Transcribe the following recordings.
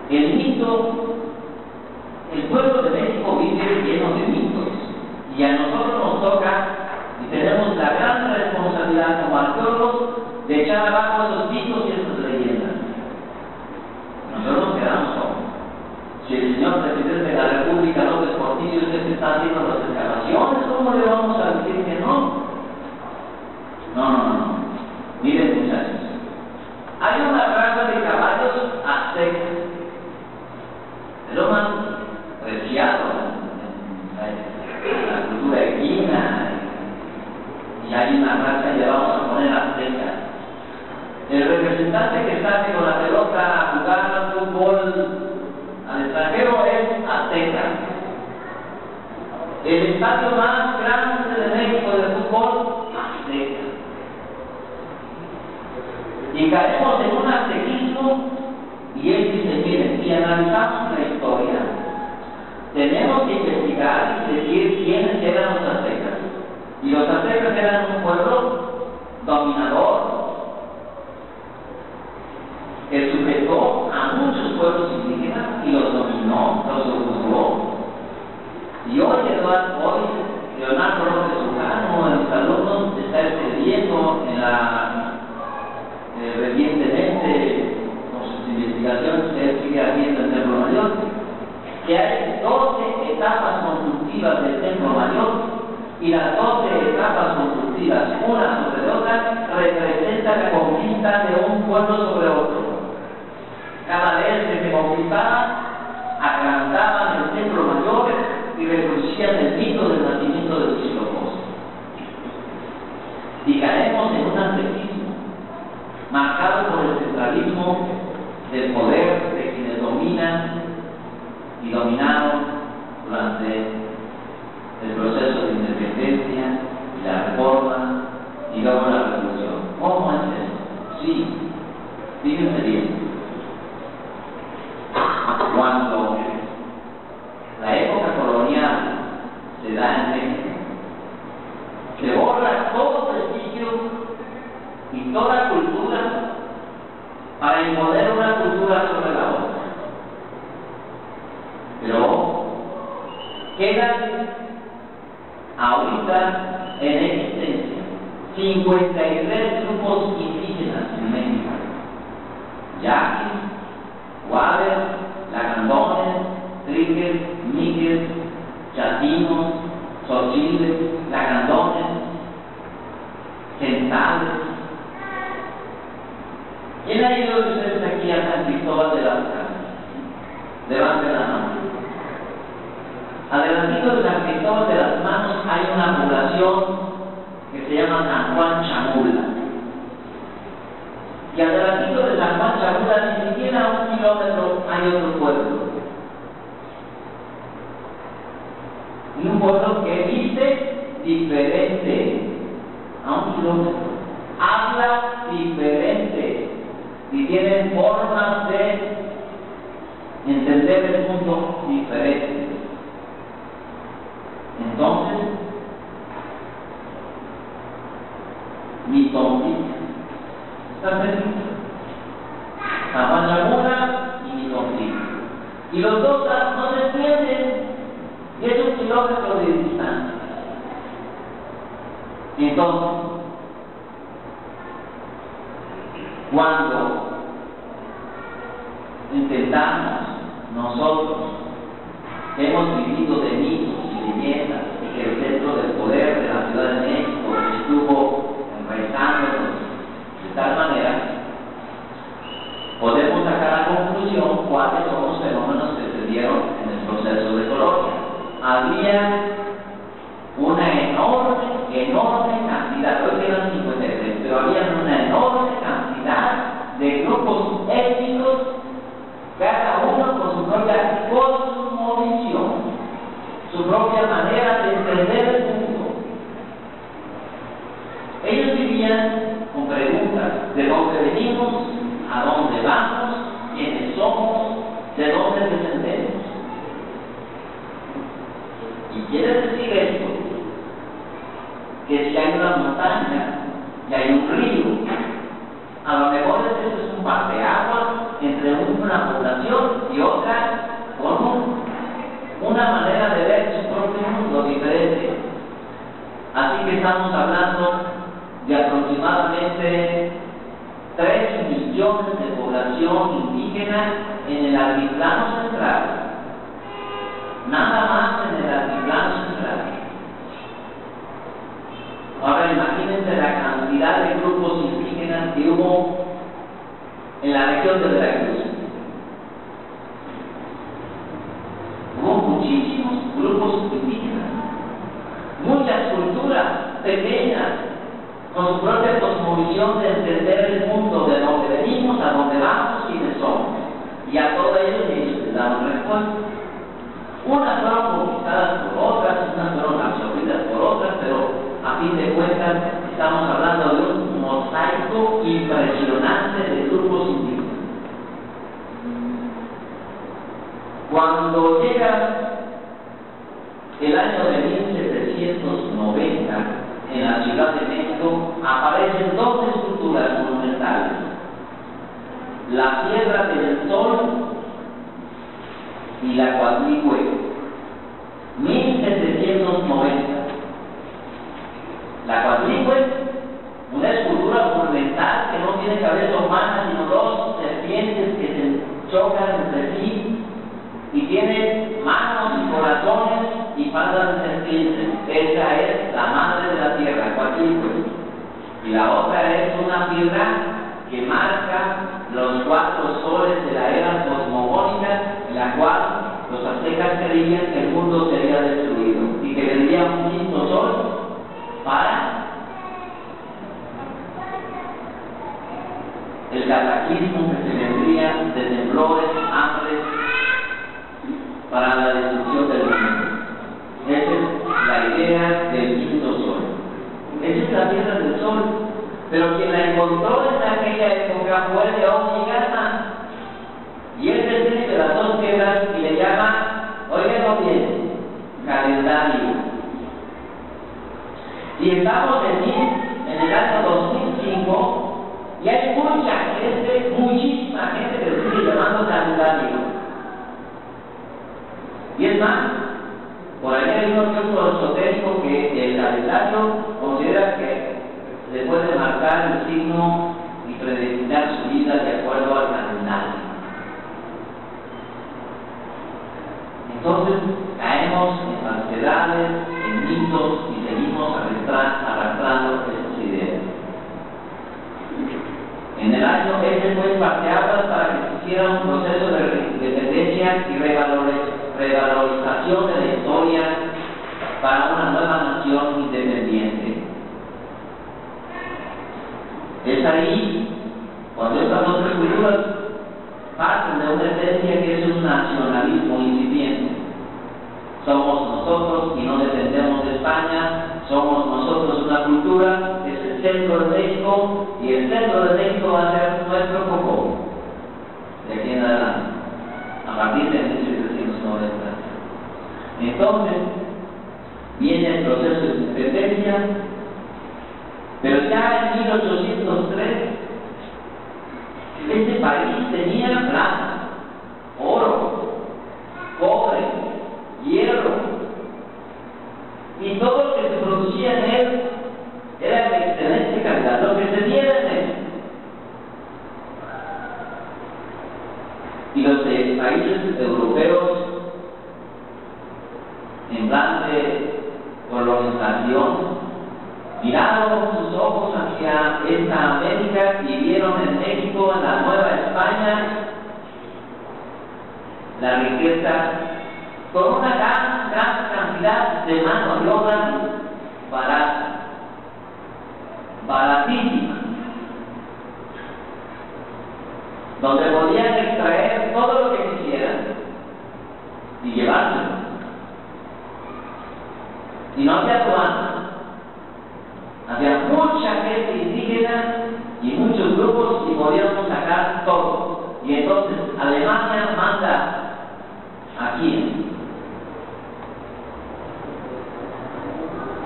El mito, el pueblo de México vive lleno de mitos, y a nosotros nos toca, y tenemos la gran responsabilidad como arqueólogos, de echar abajo esos mitos y esas leyendas. Nosotros nos quedamos solos. Si el señor presidente de la República, López Portillo, es el que está haciendo las excavaciones, ¿cómo le vamos a decir que no? No. Miren, muchachos, hay una raza de caballos aztecas, es lo más preciado en la cultura equina, y hay una raza y le vamos a poner azteca. El representante que sale con la pelota a jugar al fútbol al extranjero es azteca. El estadio más grande de México de fútbol, azteca. Y caemos en un aztequismo, y él dice, miren, si analizamos la historia, tenemos que investigar y decir quiénes eran los aztecas. Y los aztecas eran un pueblo dominador, que sujetó a muchos pueblos indígenas y los dominó, los ocupó. Y hoy Leonardo López Urano, de los alumnos, está excediendo en recientemente, con sus investigaciones que él sigue haciendo en Templo Mayor, que hay 12 etapas constructivas del Templo Mayor, y las 12 etapas constructivas, una sobre otra, representan la conquista de un pueblo sobre otro. Cada vez que se conquistaba, agrandaban el Templo Mayor y reproducían el mito del nacimiento de Huitzilopochtli. Y caemos en un aztequismo marcado por el centralismo del poder de quienes dominan y dominaron durante el proceso de independencia y la reforma y luego la revolución. ¿Cómo es eso? Sí, fíjense bien. Cuando la época colonial se da en México, se borra todo prestigio y toda cultura para imponer una cultura sobre la otra. Pero quedan ahorita en existencia 53 grupos indígenas en México: yaquis, guaves, lacandones, triques, miques, chatinos, xochiles, lacandones, centales. ¿Quién ha ido de ustedes aquí a San Cristóbal de las Casas? Levanten la mano. Adelantito de San Cristóbal de las Manos hay una población que se llama San Juan Chamula. Y adelantito de San Juan Chamula, ni siquiera a 1 kilómetro, hay otro pueblo. Y un pueblo que viste diferente a 1 kilómetro, habla diferente y tienen formas de entender el mundo diferentes. Entonces, Mitontli está cerquita, San Juan Chamula y Mitontli, y los dos no se entienden, y es 1 kilómetro de distancia. Entonces, cuando intentamos nosotros, que hemos vivido de mitos y leyendas, y que el centro del poder de la Ciudad de México estuvo enraizándonos de tal manera, podemos sacar a conclusión cuáles son los fenómenos que se dieron en el proceso de colonia. Había una enorme cantidad, hoy quedan 53, pero había una enorme cantidad de grupos étnicos, cada uno con su propia cosmovisión, su propia manera de entender el mundo. Ellos vivían con preguntas: ¿de dónde venimos? ¿A dónde vamos? ¿Quiénes somos? ¿De dónde descendemos? Y quiere decir esto, que si hay una montaña y hay un río, a lo mejor eso es un parteaguas entre una población y población indígena en el altiplano central. Nada más en el altiplano central. Ahora imagínense la cantidad de grupos indígenas que hubo en la región de Veracruz. Hubo muchísimos grupos indígenas, muchas culturas pequeñas, con su propia cosmovisión de entender el mundo, de dónde venimos, a dónde vamos y quiénes somos. Y a todo ello ellos les daban respuesta. Unas fueron conquistadas por otras, unas fueron absorbidas por otras, pero a fin de cuentas estamos hablando de un mosaico impresionante de grupos indígenas. Cuando llega el año de 1790, en la Ciudad de México aparecen dos esculturas monumentales: la Piedra del Sol y la Coatlicue. 1790. La Coatlicue, una escultura monumental que no tiene cabeza humana, sino dos serpientes que se chocan entre sí y tiene manos y corazones y patas de serpientes. Esa es la madre de la tierra, Coatlicue. Y la otra es una piedra que marca los 4 soles de la era cosmogónica, en la cual los aztecas creían que el mundo sería destruido y que vendría un quinto sol para el cataclismo que se vendría de temblores, hambres, para la destrucción del mundo. Esa es la idea del quinto sol. Esa es la piedra del sol. Pero quien la encontró en aquella época fue León Giganta. Y él describe las dos piedras y le llama, oigan bien, calendario. Y estamos en el año 2005 y hay mucha gente, muchísima gente que lo sigue llamando calendario. Y es más, por ahí hay un otro esotérico que el calendario considera que se puede marcar el signo y predestinar su vida de acuerdo al calendario. Entonces caemos en falsedades, en mitos y seguimos arrastrando estas ideas. En el año ese fue parteaguas para que se hiciera un proceso de independencia y revalorización de la historia para una nueva nación independiente. Es ahí cuando estas dos culturas parten de una esencia que es un nacionalismo incipiente. Somos nosotros y no dependemos de España, somos nosotros una cultura, es el centro de México y el centro de México va a ser nuestro foco de aquí en adelante, a partir de 1790. Entonces, viene el proceso de independencia, pero ya en 1803, este país tenía plata, oro, cobre, hierro, y todo lo que se producía en él era de excelente calidad, lo que se diera en él. Y los países europeos, en plan de colonización, miraron con sus ojos hacia esta América y vieron en México, en la Nueva España, la riqueza con una gran cantidad de mano de obra barata, baratísima, donde podían extraer todo lo que quisieran y llevárselo. Y no había aduana. Había mucha gente indígena y muchos grupos y podíamos sacar todo. Y entonces Alemania manda aquí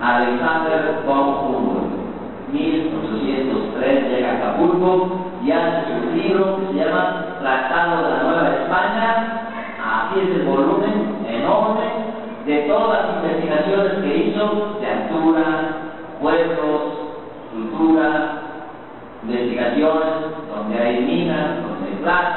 Alexander von Humboldt, 1803, llega a Acapulco y hace su libro que se llama Tratado de la Nueva España. Así es el volumen enorme de todas las investigaciones que hizo de altura, pueblos, cultura, investigaciones donde hay minas, donde hay plata,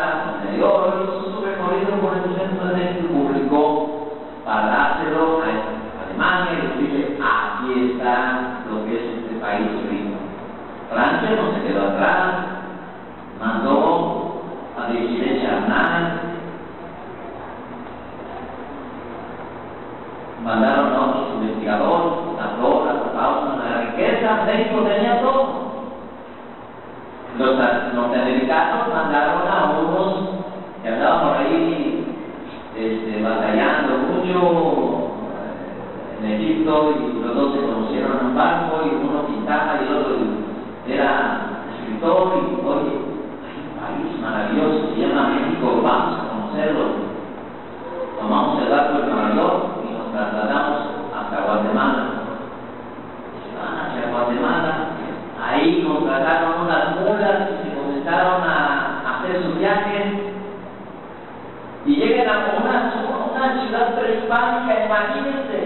imagínense,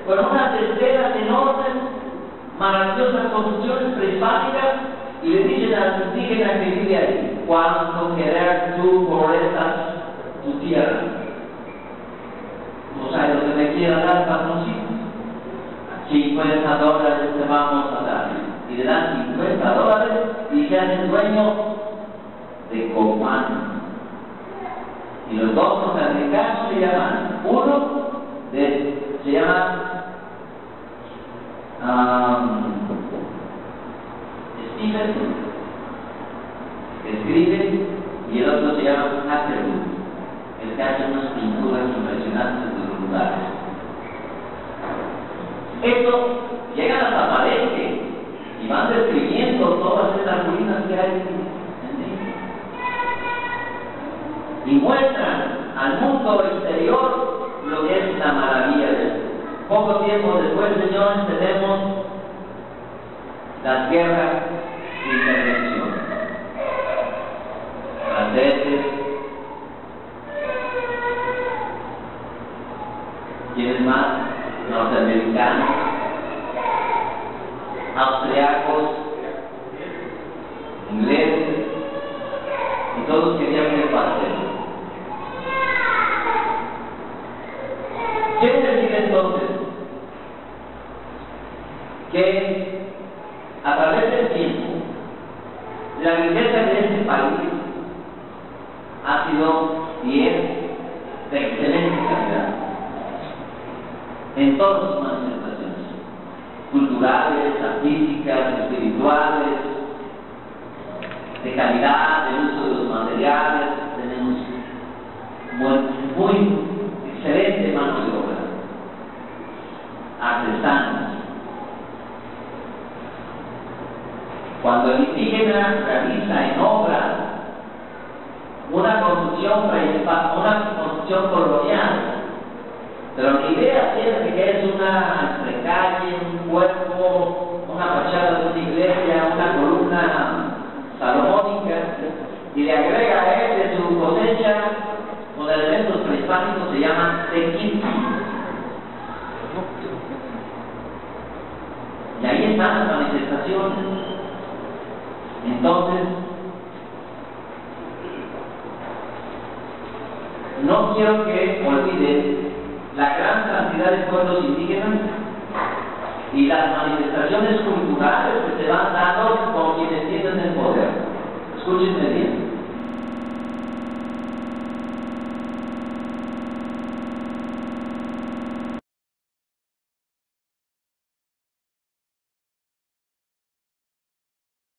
con unas esferas enormes, maravillosas construcciones prehispánicas, y le dicen al indígena que vive ahí: ¿cuánto querer tú por tu tierra? ¿No sabes lo que me quiera dar, patroncito? $50 te vamos a dar. Y le dan $50 y se hacen dueños de Copán. Y los dos norteamericanos se llaman, se llama Stephen, que escribe, y el otro se llama Atterbury, el que hace unas pinturas impresionantes de los lugares. Estos llegan hasta Palenque y van describiendo todas estas ruinas que hay en México. Y muestran al mundo exterior lo que es la maravilla de esto. Poco tiempo después, señores, tenemos las guerras de intervención. Franceses, ¿quiénes más? Norteamericanos, austriacos, ingleses, y todos querían ver pastel. Quiere decir entonces que a través del tiempo la riqueza de este país ha sido y es de excelente calidad en todas sus manifestaciones culturales, artísticas, espirituales, de calidad, de uso de los materiales. Tenemos muy excelente mano de obra, artesanos. Cuando el indígena realiza en obra una construcción colonial, pero la idea siempre que es una entrecalle, un cuerpo, una fachada de una iglesia, una columna salomónica, y le agrega a él de su cosecha con elementos prehispánicos, se llama tequiti. Y ahí están las manifestaciones. Entonces, no quiero que olviden la gran cantidad de pueblos indígenas y las manifestaciones culturales que se van dando con quienes tienen el poder. Escúchenme bien.